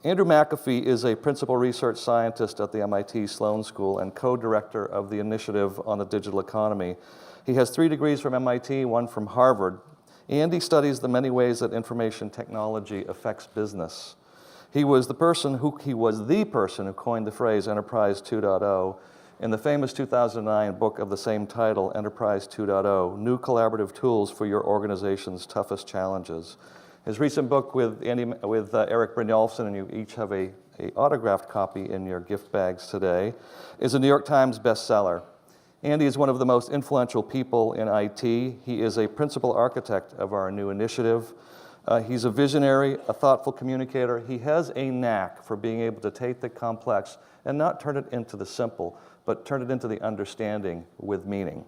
Andrew McAfee is a principal research scientist at the MIT Sloan School and co-director of the Initiative on the Digital Economy. He has 3 degrees from MIT, 1 from Harvard. Andy studies the many ways that information technology affects business. He was the person who coined the phrase Enterprise 2.0 in the famous 2009 book of the same title, Enterprise 2.0, New Collaborative Tools for Your Organization's Toughest Challenges. His recent book with Eric Brynjolfsson, and you each have a autographed copy in your gift bags today, is a New York Times bestseller. Andy is one of the most influential people in IT. He is a principal architect of our new initiative. He's a visionary, a thoughtful communicator. He has a knack for being able to take the complex and not turn it into the simple, but turn it into the understanding with meaning.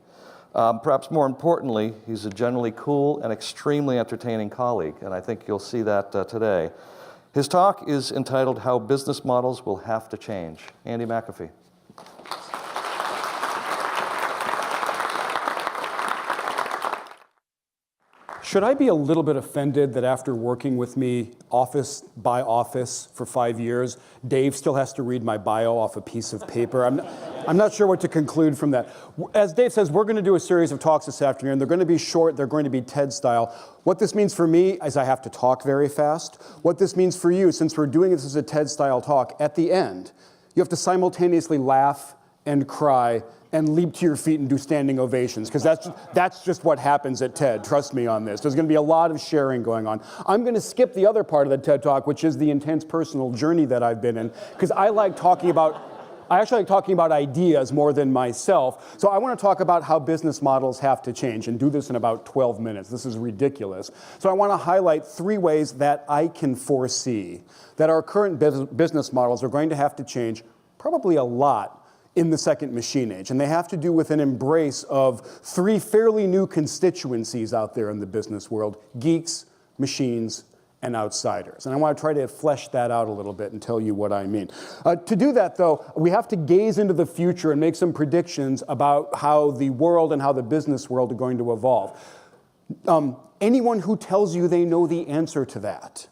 Perhaps more importantly, he's a generally cool and extremely entertaining colleague, and I think you'll see that today. His talk is entitled How Business Models Will Have to Change. Andy McAfee. Should I be a little bit offended that after working with me office by office for 5 years, Dave still has to read my bio off a piece of paper? I'm not sure what to conclude from that. As Dave says, we're going to do a series of talks this afternoon. They're going to be short. They're going to be TED style. What this means for me is I have to talk very fast. What this means for you, since we're doing this as a TED style talk, at the end, you have to simultaneously laugh and cry and leap to your feet and do standing ovations, because that's just what happens at TED. Trust me on this. There's going to be a lot of sharing going on. I'm going to skip the other part of the TED Talk, which is the intense personal journey that I've been in, because I actually like talking about ideas more than myself. So I want to talk about how business models have to change and do this in about 12 minutes. This is ridiculous. So I want to highlight 3 ways that I can foresee that our current business models are going to have to change, probably a lot, in the second machine age. And they have to do with an embrace of 3 fairly new constituencies out there in the business world: geeks, machines, and outsiders. And I want to try to flesh that out a little bit and tell you what I mean. To do that, though, we have to gaze into the future and make some predictions about how the world and how the business world are going to evolve. Anyone who tells you they know the answer to that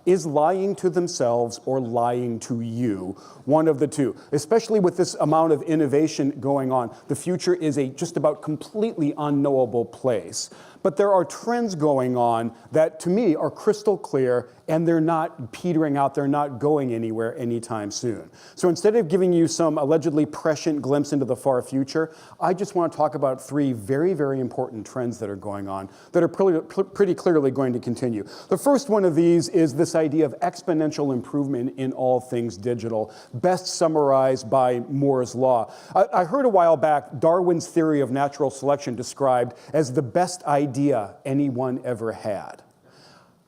is lying to themselves or lying to you, one of the two. Especially with this amount of innovation going on, the future is a just about completely unknowable place. But there are trends going on that, to me, are crystal clear, and they're not petering out, they're not going anywhere anytime soon. So instead of giving you some allegedly prescient glimpse into the far future, I just want to talk about 3 very, very important trends that are going on that are pretty clearly going to continue. The first one of these is this idea of exponential improvement in all things digital, best summarized by Moore's Law. I heard a while back Darwin's theory of natural selection described as the best idea anyone ever had.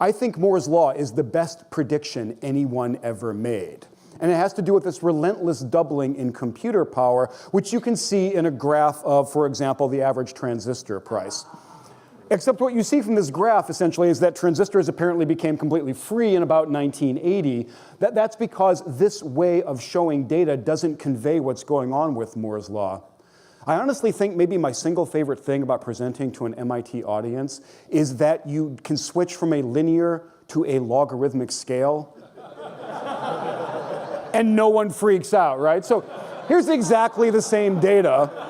I think Moore's Law is the best prediction anyone ever made. And it has to do with this relentless doubling in computer power, which you can see in a graph of, for example, the average transistor price. Except what you see from this graph, essentially, is that transistors apparently became completely free in about 1980. That's because this way of showing data doesn't convey what's going on with Moore's Law. I honestly think maybe my single favorite thing about presenting to an MIT audience is that you can switch from a linear to a logarithmic scale, and no one freaks out, right? So here's exactly the same data.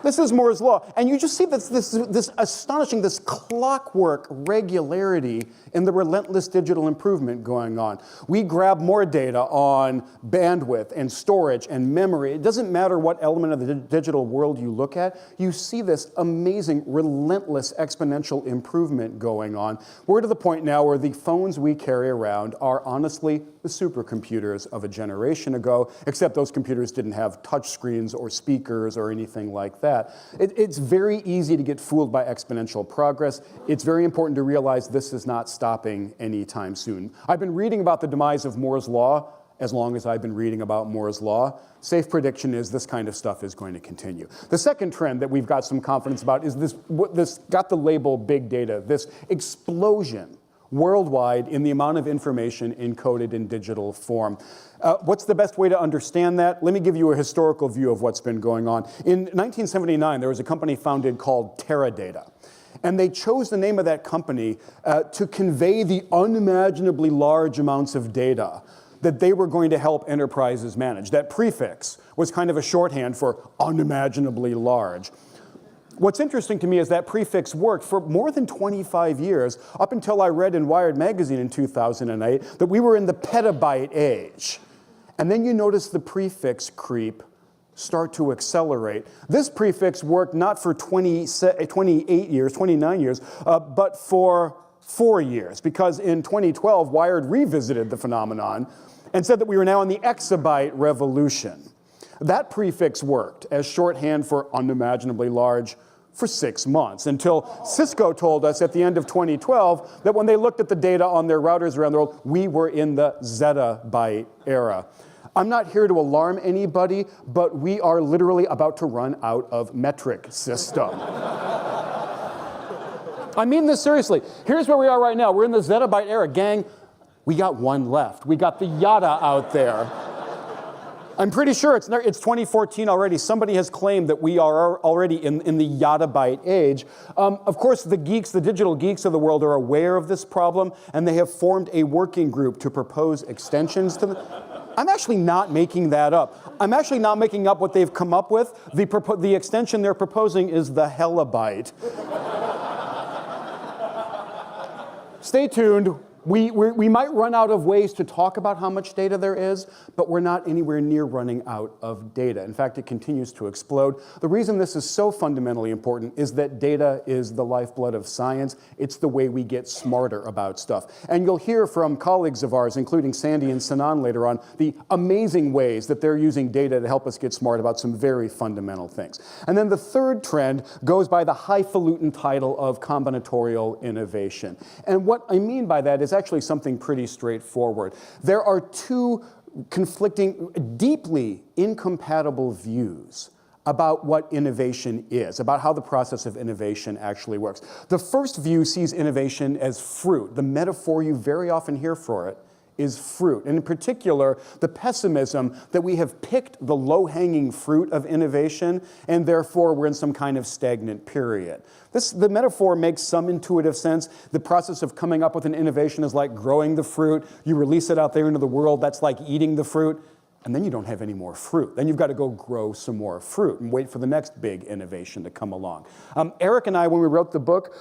This is Moore's Law. And you just see this astonishing, this clockwork regularity in the relentless digital improvement going on. We grab more data on bandwidth and storage and memory. It doesn't matter what element of the digital world you look at. You see this amazing, relentless exponential improvement going on. We're to the point now where the phones we carry around are honestly the supercomputers of a generation ago, except those computers didn't have touch screens or speakers or anything like that. It's very easy to get fooled by exponential progress. It's very important to realize this is not stopping anytime soon. I've been reading about the demise of Moore's Law as long as I've been reading about Moore's Law. Safe prediction is this kind of stuff is going to continue. The second trend that we've got some confidence about is this got the label big data, this explosion worldwide in the amount of information encoded in digital form. What's the best way to understand that? Let me give you a historical view of what's been going on. In 1979, there was a company founded called Teradata. And they chose the name of that company to convey the unimaginably large amounts of data that they were going to help enterprises manage. That prefix was kind of a shorthand for unimaginably large. What's interesting to me is that prefix worked for more than 25 years, up until I read in Wired magazine in 2008 that we were in the petabyte age. And then you notice the prefix creep start to accelerate. This prefix worked not for 29 years, but for 4 years, because in 2012, Wired revisited the phenomenon and said that we were now in the exabyte revolution. That prefix worked as shorthand for unimaginably large for 6 months, until Cisco told us at the end of 2012 that when they looked at the data on their routers around the world, we were in the zettabyte era. I'm not here to alarm anybody, but we are literally about to run out of metric system. I mean this seriously. Here's where we are right now. We're in the zettabyte era. Gang, we got one left. We got the yada out there. I'm pretty sure it's 2014 already. Somebody has claimed that we are already in the yottabyte age. Of course, the geeks, the digital geeks of the world are aware of this problem, and they have formed a working group to propose extensions to the... I'm actually not making that up. I'm actually not making up what they've come up with. The extension they're proposing is the hellabyte. Stay tuned. We might run out of ways to talk about how much data there is, but we're not anywhere near running out of data. In fact, it continues to explode. The reason this is so fundamentally important is that data is the lifeblood of science. It's the way we get smarter about stuff. And you'll hear from colleagues of ours, including Sandy and Sanan later on, the amazing ways that they're using data to help us get smart about some very fundamental things. And then the third trend goes by the highfalutin title of combinatorial innovation. And what I mean by that is actually something pretty straightforward. There are two conflicting, deeply incompatible views about what innovation is, about how the process of innovation actually works. The first view sees innovation as fruit. The metaphor you very often hear for it is fruit, and in particular, the pessimism that we have picked the low-hanging fruit of innovation, and therefore we're in some kind of stagnant period. The metaphor makes some intuitive sense. The process of coming up with an innovation is like growing the fruit. You release it out there into the world. That's like eating the fruit. And then you don't have any more fruit. Then you've got to go grow some more fruit and wait for the next big innovation to come along. Eric and I, when we wrote the book,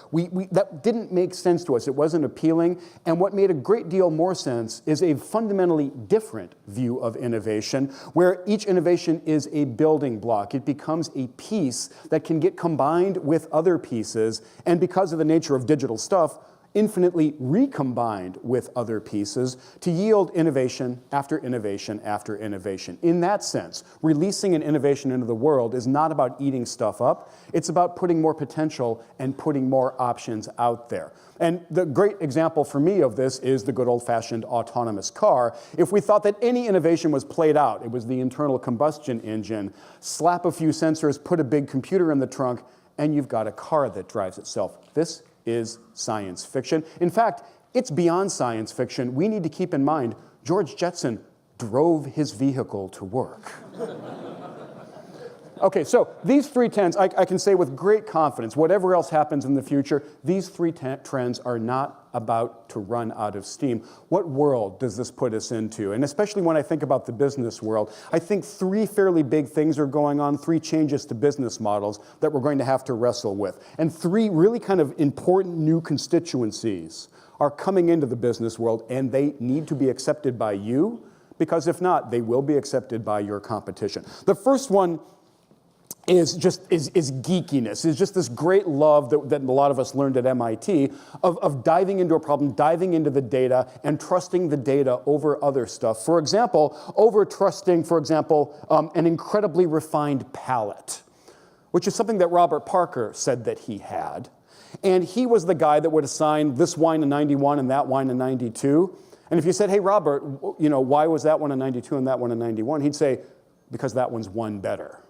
that didn't make sense to us. It wasn't appealing. And what made a great deal more sense is a fundamentally different view of innovation, where each innovation is a building block. It becomes a piece that can get combined with other pieces, and because of the nature of digital stuff, infinitely recombined with other pieces to yield innovation after innovation after innovation. In that sense, releasing an innovation into the world is not about eating stuff up. It's about putting more potential and putting more options out there. And the great example for me of this is the good old-fashioned autonomous car. If we thought that any innovation was played out, it was the internal combustion engine, slap a few sensors, put a big computer in the trunk, and you've got a car that drives itself. This is science fiction. In fact, it's beyond science fiction. We need to keep in mind, George Jetson drove his vehicle to work. Okay, so these three trends, I can say with great confidence, whatever else happens in the future, these three trends are not about to run out of steam. What world does this put us into? And especially when I think about the business world, I think three fairly big things are going on, three changes to business models that we're going to have to wrestle with. And three really kind of important new constituencies are coming into the business world, and they need to be accepted by you, because if not, they will be accepted by your competition. The first one is geekiness, is just this great love that a lot of us learned at MIT of diving into a problem, diving into the data, and trusting the data over other stuff. For example, over trusting, an incredibly refined palate, which is something that Robert Parker said that he had. And he was the guy that would assign this wine a 91 and that wine a 92. And if you said, hey, Robert, why was that one a 92 and that one a 91? He'd say, because that one's one better.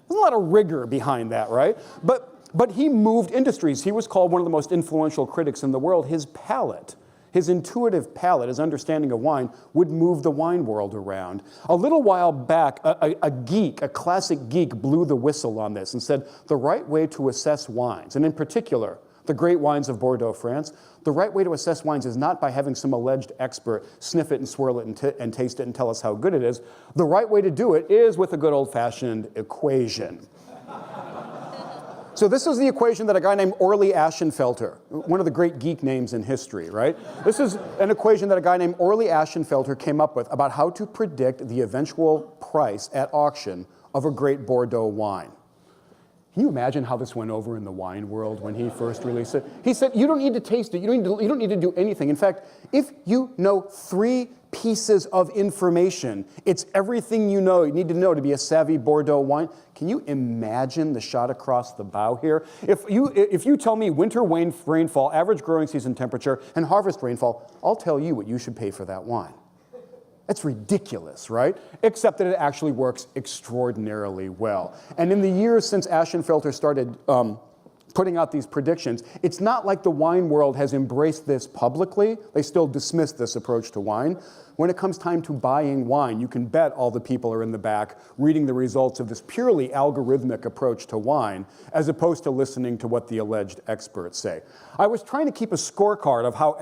There's a lot of rigor behind that, right? But he moved industries. He was called one of the most influential critics in the world. His palate His intuitive palate, his understanding of wine, would move the wine world around. A little while back, a classic geek, blew the whistle on this and said the right way to assess wines, and in particular, the great wines of Bordeaux, France, the right way to assess wines is not by having some alleged expert sniff it and swirl it and taste it and tell us how good it is. The right way to do it is with a good old-fashioned equation. So this is the equation that a guy named Orley Ashenfelter, one of the great geek names in history, right? This is an equation that a guy named Orley Ashenfelter came up with about how to predict the eventual price at auction of a great Bordeaux wine. Can you imagine how this went over in the wine world when he first released it? He said, you don't need to taste it. You don't need to do anything. In fact, if you know 3 pieces of information, it's everything you need to know to be a savvy Bordeaux wine. Can you imagine the shot across the bow here? If you tell me winter rainfall, average growing season temperature, and harvest rainfall, I'll tell you what you should pay for that wine. That's ridiculous, right? Except that it actually works extraordinarily well. And in the years since Ashenfelter started putting out these predictions, it's not like the wine world has embraced this publicly. They still dismiss this approach to wine. When it comes time to buying wine, you can bet all the people are in the back reading the results of this purely algorithmic approach to wine, as opposed to listening to what the alleged experts say. I was trying to keep a scorecard of how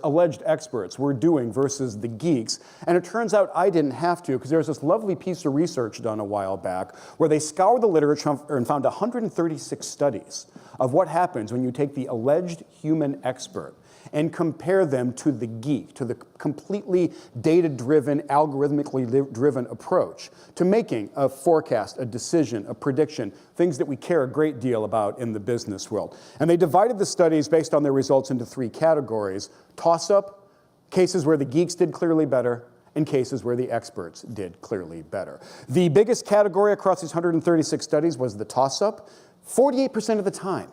alleged experts, were doing versus the geeks, and it turns out I didn't have to, because there's this lovely piece of research done a while back where they scoured the literature and found 136 studies of what happens when you take the alleged human expert and compare them to the geek, to the completely data-driven, algorithmically driven approach to making a forecast, a decision, a prediction, things that we care a great deal about in the business world. And they divided the studies based on their results into 3 categories: toss-up, cases where the geeks did clearly better, and cases where the experts did clearly better. The biggest category across these 136 studies was the toss-up. 48% of the time,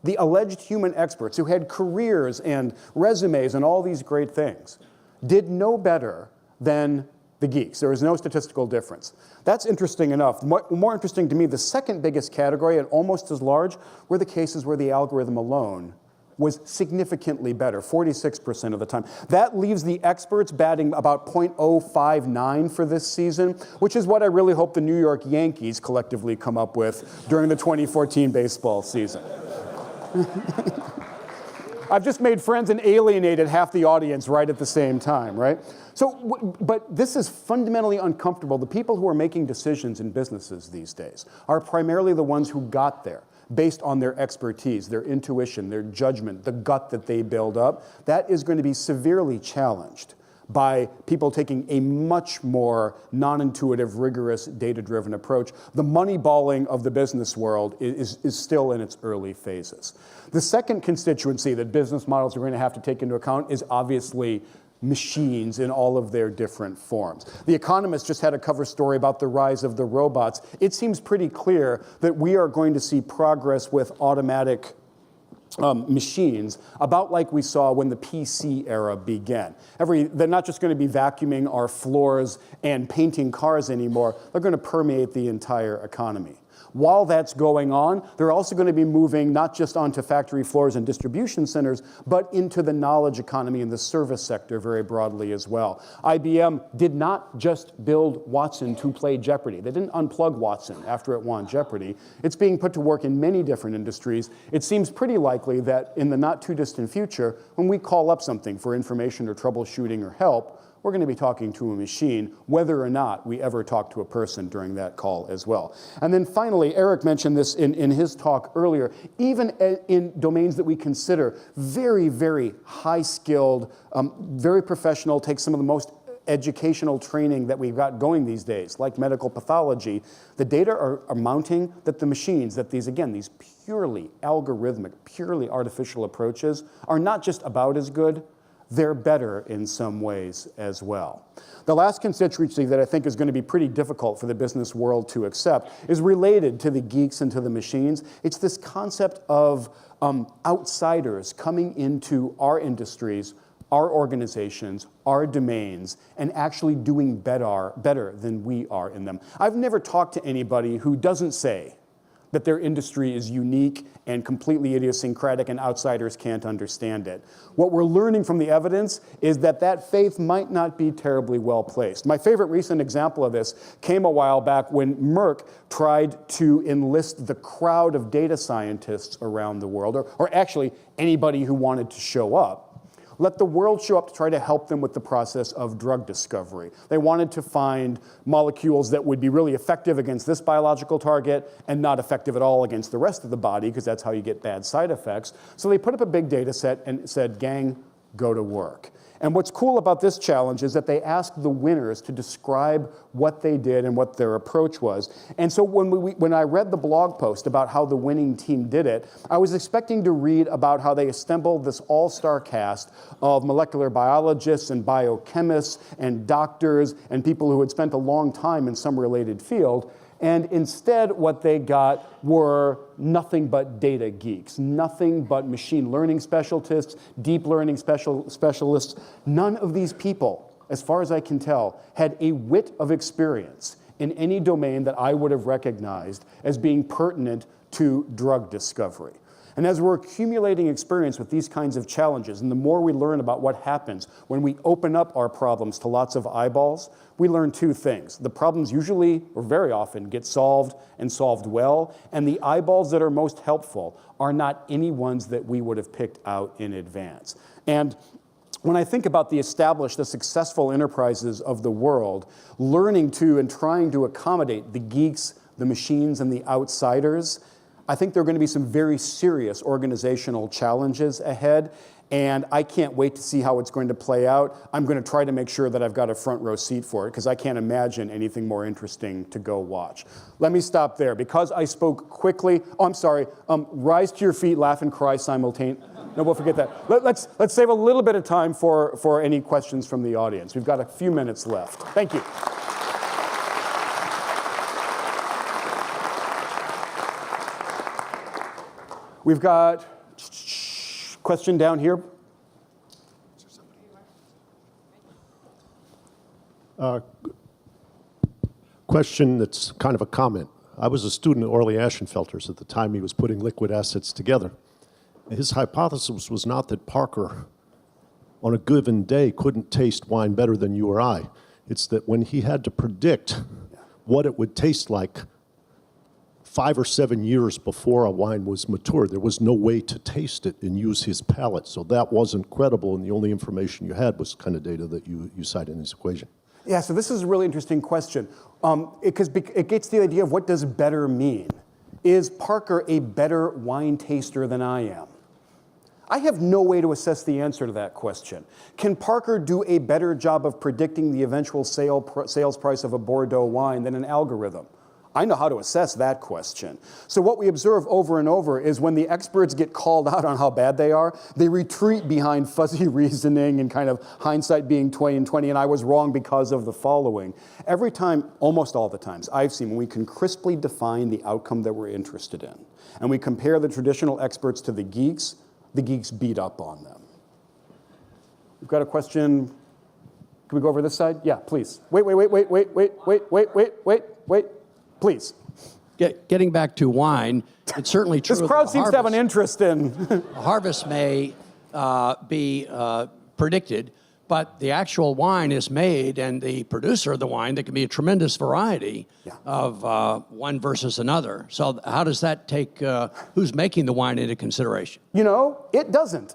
the alleged human experts who had careers and resumes and all these great things did no better than the geeks. There was no statistical difference. That's interesting enough. More interesting to me, the second biggest category, and almost as large, were the cases where the algorithm alone was significantly better, 46% of the time. That leaves the experts batting about .059 for this season, which is what I really hope the New York Yankees collectively come up with during the 2014 baseball season. I've just made friends and alienated half the audience right at the same time, right? So, but this is fundamentally uncomfortable. The people who are making decisions in businesses these days are primarily the ones who got there based on their expertise, their intuition, their judgment, the gut that they build up. That is going to be severely challenged by people taking a much more non-intuitive, rigorous, data-driven approach. The money-balling of the business world is still in its early phases. The second constituency that business models are going to have to take into account is obviously machines in all of their different forms. The Economist just had a cover story about the rise of the robots. It seems pretty clear that we are going to see progress with automatic machines, about like we saw when the PC era began. They're not just going to be vacuuming our floors and painting cars anymore, they're going to permeate the entire economy. While that's going on, they're also going to be moving not just onto factory floors and distribution centers, but into the knowledge economy and the service sector very broadly as well. IBM did not just build Watson to play Jeopardy. They didn't unplug Watson after it won Jeopardy. It's being put to work in many different industries. It seems pretty likely that in the not too distant future, when we call up something for information or troubleshooting or help, we're going to be talking to a machine, whether or not we ever talk to a person during that call as well. And then finally, Eric mentioned this in his talk earlier, even in domains that we consider very, very high-skilled, very professional, take some of the most educational training that we've got going these days, like medical pathology, the data are mounting that the machines, that these purely algorithmic, purely artificial approaches are not just about as good, they're better in some ways as well. The last constituency that I think is going to be pretty difficult for the business world to accept is related to the geeks and to the machines. It's this concept of outsiders coming into our industries, our organizations, our domains, and actually doing better than we are in them. I've never talked to anybody who doesn't say that their industry is unique and completely idiosyncratic and outsiders can't understand it. What we're learning from the evidence is that that faith might not be terribly well placed. My favorite recent example of this came a while back when Merck tried to enlist the crowd of data scientists around the world, or actually anybody who wanted to show up. Let the world show up to try to help them with the process of drug discovery. They wanted to find molecules that would be really effective against this biological target and not effective at all against the rest of the body, because that's how you get bad side effects. So they put up a big data set and said, gang, go to work. And what's cool about this challenge is that they asked the winners to describe what they did and what their approach was. And so when I read the blog post about how the winning team did it, I was expecting to read about how they assembled this all-star cast of molecular biologists and biochemists and doctors and people who had spent a long time in some related field. And instead, what they got were nothing but data geeks, nothing but machine learning specialists, deep learning specialists. None of these people, as far as I can tell, had a whit of experience in any domain that I would have recognized as being pertinent to drug discovery. And as we're accumulating experience with these kinds of challenges, and the more we learn about what happens when we open up our problems to lots of eyeballs, we learn two things. The problems usually, or very often, get solved and solved well, and the eyeballs that are most helpful are not any ones that we would have picked out in advance. And when I think about the established, the successful enterprises of the world, learning to and trying to accommodate the geeks, the machines, and the outsiders, I think there are going to be some very serious organizational challenges ahead, and I can't wait to see how it's going to play out. I'm going to try to make sure that I've got a front row seat for it, because I can't imagine anything more interesting to go watch. Let me stop there. Because I spoke quickly, I'm sorry, rise to your feet, laugh and cry simultaneously. No, we'll forget that. Let's save a little bit of time for any questions from the audience. We've got a few minutes left. Thank you. We've got question down here. Question that's kind of a comment. I was a student at Orley Ashenfelter's at the time he was putting liquid assets together. His hypothesis was not that Parker, on a given day, couldn't taste wine better than you or I. It's that when he had to predict what it would taste like 5 or 7 years before a wine was mature, there was no way to taste it and use his palate. So that wasn't credible, and the only information you had was the kind of data that you cite in this equation. Yeah, so this is a really interesting question, because it gets the idea of what does better mean. Is Parker a better wine taster than I am? I have no way to assess the answer to that question. Can Parker do a better job of predicting the eventual sales price of a Bordeaux wine than an algorithm? I know how to assess that question. So what we observe over and over is when the experts get called out on how bad they are, they retreat behind fuzzy reasoning and kind of hindsight being 20/20, and I was wrong because of the following. Every time, almost all the times, I've seen when we can crisply define the outcome that we're interested in, and we compare the traditional experts to the geeks beat up on them. We've got a question. Can we go over this side? Yeah, please. Wait. Please. Getting back to wine, it's certainly true. This crowd seems to have an interest in. Harvest may be predicted, but the actual wine is made, and the producer of the wine, there can be a tremendous variety of one versus another. So how does that take who's making the wine into consideration? You know, it doesn't.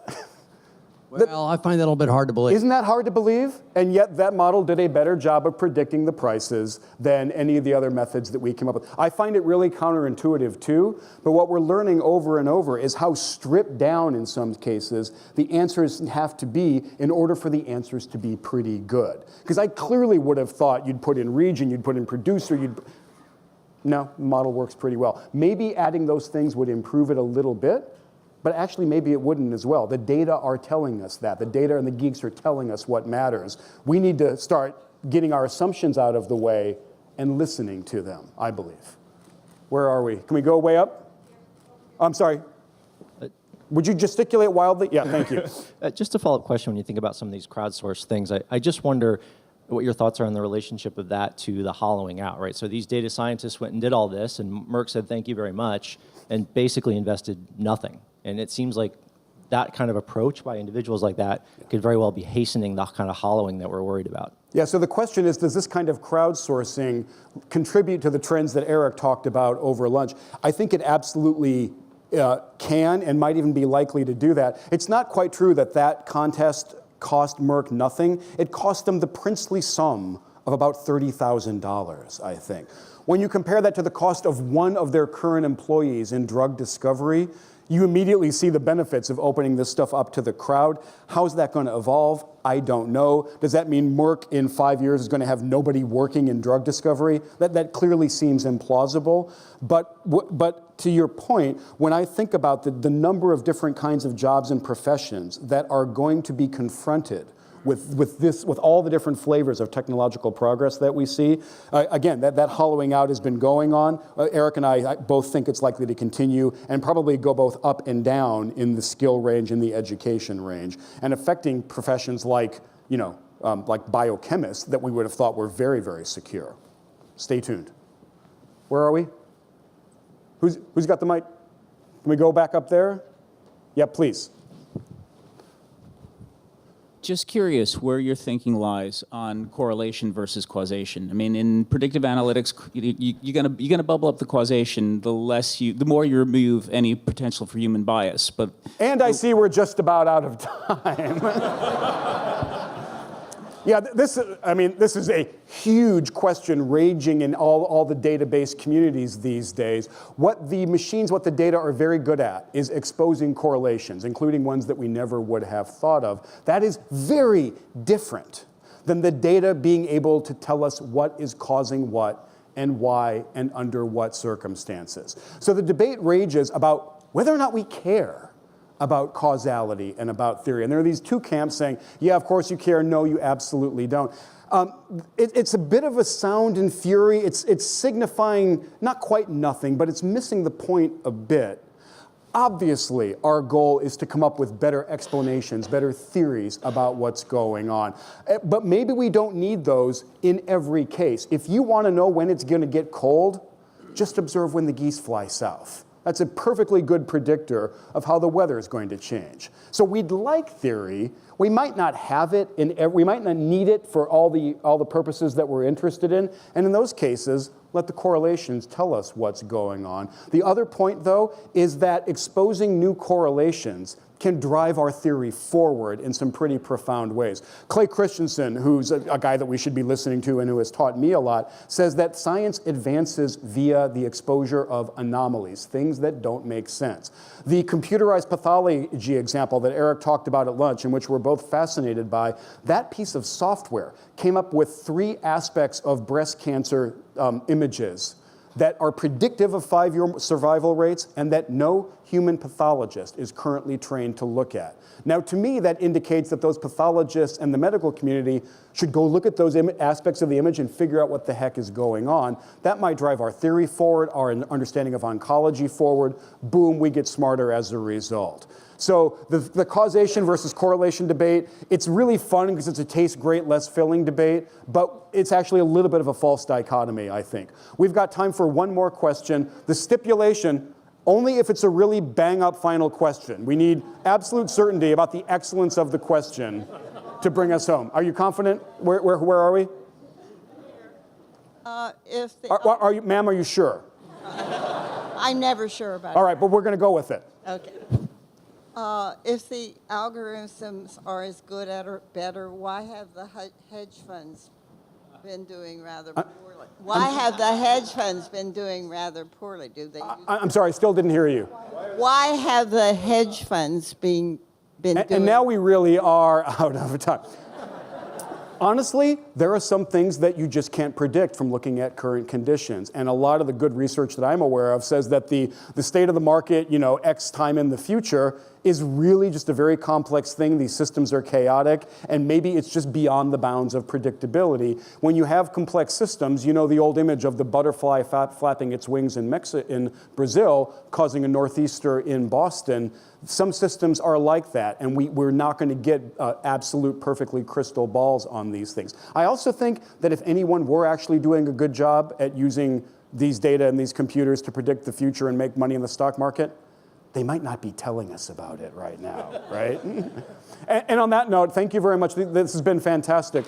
Well, I find that a little bit hard to believe. Isn't that hard to believe? And yet that model did a better job of predicting the prices than any of the other methods that we came up with. I find it really counterintuitive too, but what we're learning over and over is how stripped down in some cases the answers have to be in order for the answers to be pretty good. Because I clearly would have thought you'd put in region, you'd put in producer, no, the model works pretty well. Maybe adding those things would improve it a little bit, but actually maybe it wouldn't as well. The data are telling us that. The data and the geeks are telling us what matters. We need to start getting our assumptions out of the way and listening to them, I believe. Where are we? Can we go way up? I'm sorry. Would you gesticulate wildly? Yeah, thank you. Just a follow-up question when you think about some of these crowdsourced things. I just wonder, what your thoughts are on the relationship of that to the hollowing out, right? So these data scientists went and did all this, and Merck said, thank you very much, and basically invested nothing. And it seems like that kind of approach by individuals like that could very well be hastening the kind of hollowing that we're worried about. Yeah, so the question is, does this kind of crowdsourcing contribute to the trends that Eric talked about over lunch? I think it absolutely can and might even be likely to do that. It's not quite true that that contest cost Merck nothing. It cost them the princely sum of about $30,000, I think. When you compare that to the cost of one of their current employees in drug discovery, you immediately see the benefits of opening this stuff up to the crowd. How's that going to evolve? I don't know. Does that mean Merck in 5 years is going to have nobody working in drug discovery? That clearly seems implausible. But to your point, when I think about the number of different kinds of jobs and professions that are going to be confronted with all the different flavors of technological progress that we see, again, that hollowing out has been going on. Eric and I both think it's likely to continue and probably go both up and down in the skill range and the education range, and affecting professions like, like biochemists that we would have thought were very, very secure. Stay tuned. Where are we? Who's got the mic? Can we go back up there? Yeah, please. Just curious where your thinking lies on correlation versus causation. I mean, in predictive analytics, you're gonna bubble up the causation the more you remove any potential for human bias. And I see we're just about out of time. Yeah, this is a huge question raging in all the database communities these days. What the data are very good at is exposing correlations, including ones that we never would have thought of. That is very different than the data being able to tell us what is causing what and why and under what circumstances. So the debate rages about whether or not we care about causality and about theory. And there are these two camps saying, yeah, of course you care, no, you absolutely don't. It's a bit of a sound and fury. It's signifying not quite nothing, but it's missing the point a bit. Obviously, our goal is to come up with better explanations, better theories about what's going on. But maybe we don't need those in every case. If you want to know when it's going to get cold, just observe when the geese fly south. That's a perfectly good predictor of how the weather is going to change. So we'd like theory. We might not have it we might not need it for all the purposes that we're interested in. And in those cases, let the correlations tell us what's going on. The other point, though, is that exposing new correlations can drive our theory forward in some pretty profound ways. Clay Christensen, who's a guy that we should be listening to and who has taught me a lot, says that science advances via the exposure of anomalies, things that don't make sense. The computerized pathology example that Eric talked about at lunch, in which we're both fascinated by, that piece of software came up with 3 aspects of breast cancer images that are predictive of 5-year survival rates and that no human pathologist is currently trained to look at. Now, to me, that indicates that those pathologists and the medical community should go look at those aspects of the image and figure out what the heck is going on. That might drive our theory forward, our understanding of oncology forward. Boom, we get smarter as a result. So the causation versus correlation debate, it's really fun because it's a taste great, less filling debate, but it's actually a little bit of a false dichotomy, I think. We've got time for one more question. The stipulation, only if it's a really bang-up final question. We need absolute certainty about the excellence of the question to bring us home. Are you confident? Where are we? Ma'am, are you sure? I'm never sure about it. All right, but we're going to go with it. Okay. If the algorithms are as good or better, why have the hedge funds been doing rather poorly? Why have the hedge funds been doing rather poorly? I'm sorry, I still didn't hear you. Why have the hedge funds been doing? And now we really are out of time. Honestly, there are some things that you just can't predict from looking at current conditions. And a lot of the good research that I'm aware of says that the state of the market, X time in the future, is really just a very complex thing. These systems are chaotic, and maybe it's just beyond the bounds of predictability. When you have complex systems, you know the old image of the butterfly flapping its wings in Brazil, causing a northeaster in Boston. Some systems are like that, and we're not going to get absolute perfectly crystal balls on these things. I also think that if anyone were actually doing a good job at using these data and these computers to predict the future and make money in the stock market, they might not be telling us about it right now, right? And on that note, thank you very much. This has been fantastic.